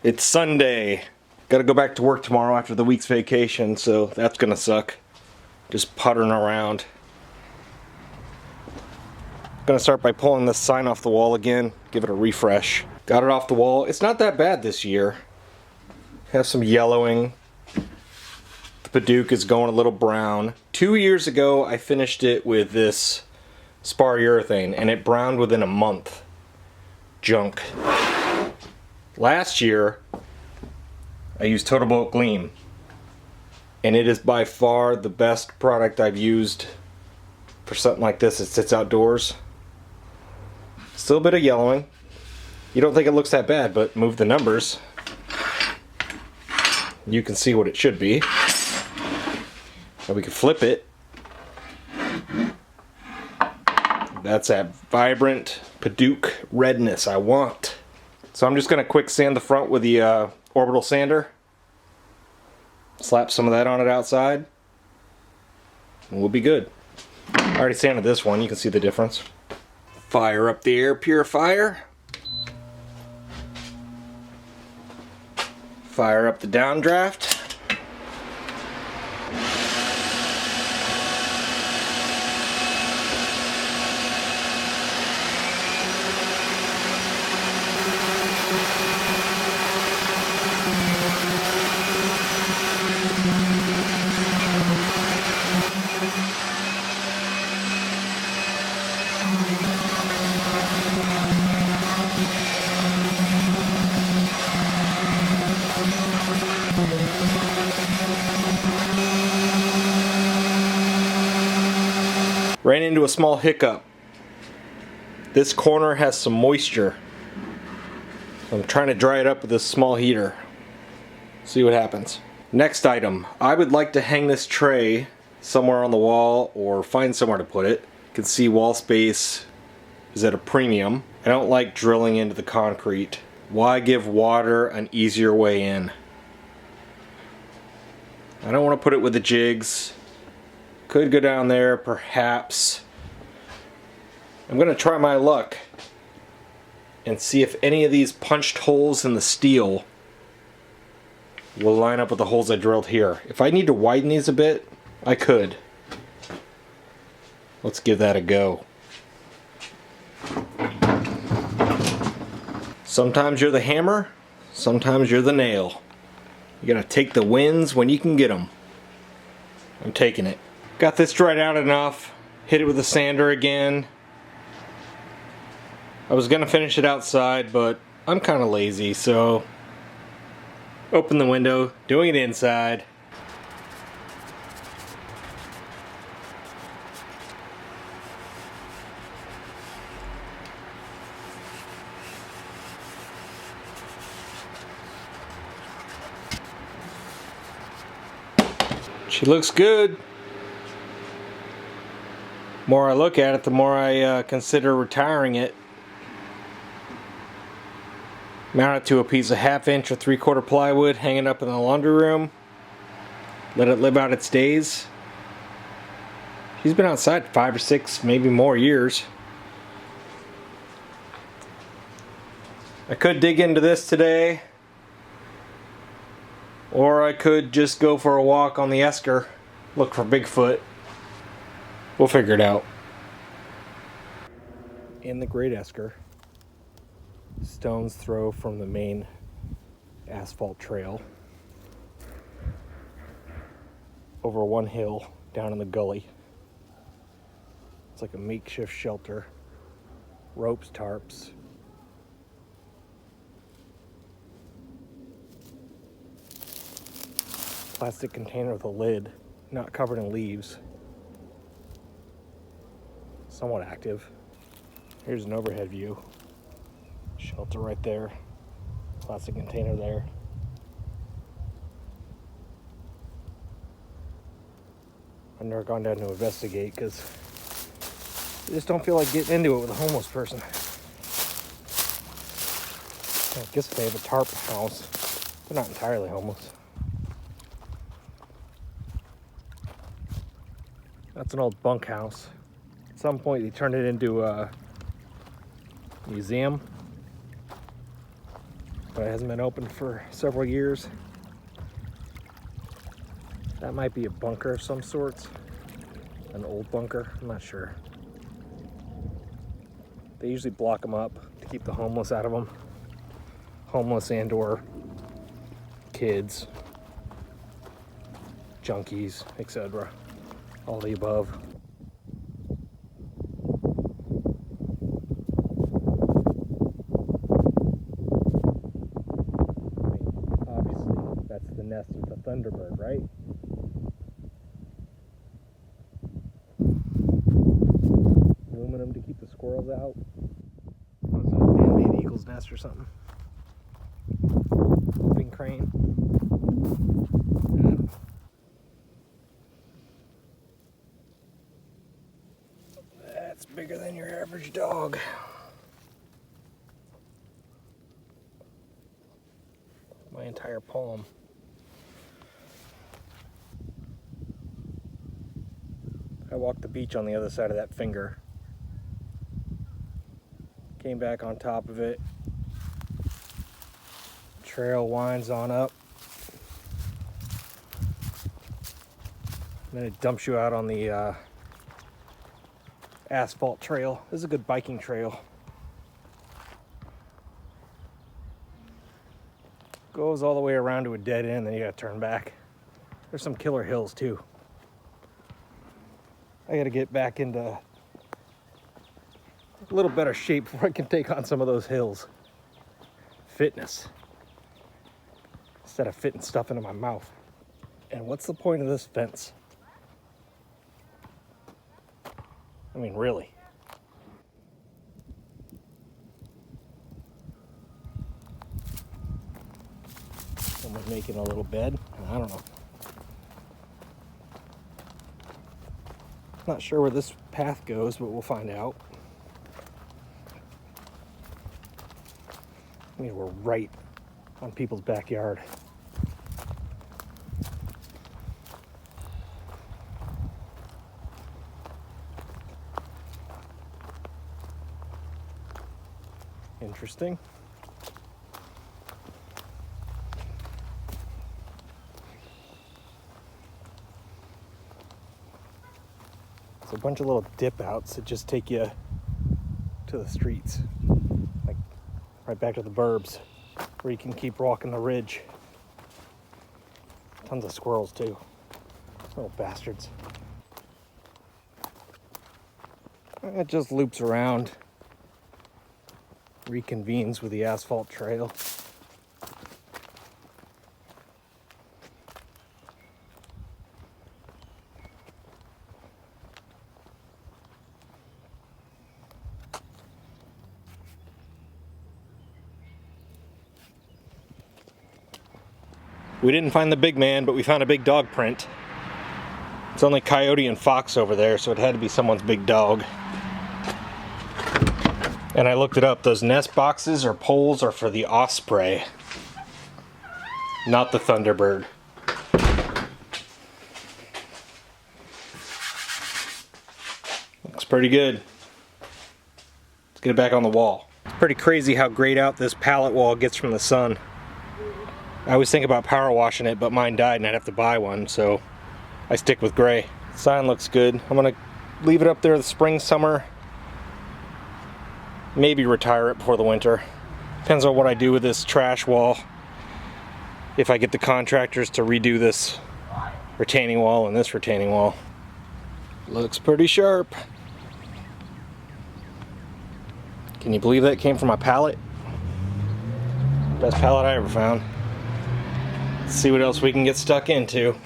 It's Sunday. Gotta go back to work tomorrow after the week's vacation, so that's gonna suck. Just puttering around. Gonna start by pulling this sign off the wall again, give it a refresh. Got it off the wall. It's not that bad this year. Has some yellowing. The Paduke is going a little brown. 2 years ago, I finished it with this spar urethane, and it browned within a month. Junk. Last year, I used Total Boat Gleam, and it is by far the best product I've used for something like this. It sits outdoors. Still a bit of yellowing. You don't think it looks that bad, but move the numbers. You can see what it should be. And we can flip it. That's that vibrant Paduke redness I want. So I'm just going to quick sand the front with the orbital sander. Slap some of that on it outside. And we'll be good. I already sanded this one, you can see the difference. Fire up the air purifier. Fire up the downdraft. Ran into a small hiccup. This corner has some moisture. I'm trying to dry it up with this small heater. See what happens. Next item. I would like to hang this tray somewhere on the wall or find somewhere to put it. You can see wall space is at a premium. I don't like drilling into the concrete. Why give water an easier way in? I don't want to put it with the jigs. Could go down there, perhaps. I'm going to try my luck and see if any of these punched holes in the steel will line up with the holes I drilled here. If I need to widen these a bit, I could. Let's give that a go. Sometimes you're the hammer, sometimes you're the nail. You gotta take the wins when you can get them. I'm taking it. Got this dried out enough. Hit it with a sander again. I was gonna finish it outside, but I'm kind of lazy, so open the window, doing it inside. She looks good. The more I look at it, the more I consider retiring it. Mount it to a piece of 1/2 inch or 3/4 plywood hanging up in the laundry room. Let it live out its days. She's been outside 5 or 6, maybe more years. I could dig into this today, or I could just go for a walk on the Esker, look for Bigfoot. We'll figure it out. In the Great Esker, stone's throw from the main asphalt trail over one hill down in the gully. It's like a makeshift shelter. Ropes, tarps. Plastic container with a lid, not covered in leaves. Somewhat active. Here's an overhead view. Shelter right there. Plastic container there. I've never gone down to investigate because I just don't feel like getting into it with a homeless person. I guess they have a tarp house. They're not entirely homeless. That's an old bunkhouse. At some point they turned it into a museum. but it hasn't been open for several years. That might be a bunker of some sorts. An old bunker, I'm not sure. They usually block them up to keep the homeless out of them. Homeless and or kids, junkies, etc. All the above. Obviously, that's the nest of the thunderbird, right? Aluminum to keep the squirrels out. What's that, man-made eagle's nest or something? Moving crane. That's bigger than your average dog. My entire palm. I walked the beach on the other side of that finger. Came back on top of it. Trail winds on up. And then it dumps you out on the asphalt trail. This is a good biking trail. Goes all the way around to a dead end, then you gotta turn back. There's some killer hills too. I gotta get back into a little better shape before I can take on some of those hills. Fitness. Instead of fitting stuff into my mouth. And what's the point of this fence? I mean, really. Someone's making a little bed. I don't know. Not sure where this path goes, but we'll find out. I mean, we're right on people's backyard. Interesting. It's a bunch of little dip outs that just take you to the streets, like right back to the burbs, where you can keep walking the ridge. Tons of squirrels too, little bastards. It just loops around, reconvenes with the asphalt trail. We didn't find the big man, but we found a big dog print. It's only coyote and fox over there, so it had to be someone's big dog. And I looked it up. Those nest boxes or poles are for the osprey, not the thunderbird. Looks pretty good. Let's get it back on the wall. It's pretty crazy how grayed out this pallet wall gets from the sun. I always think about power washing it, but mine died and I'd have to buy one, so I stick with gray. Sign looks good. I'm gonna leave it up there the spring, summer. Maybe retire it before the winter. Depends on what I do with this trash wall. If I get the contractors to redo this retaining wall and this retaining wall. Looks pretty sharp. Can you believe that came from my pallet? Best pallet I ever found. Let's see what else we can get stuck into.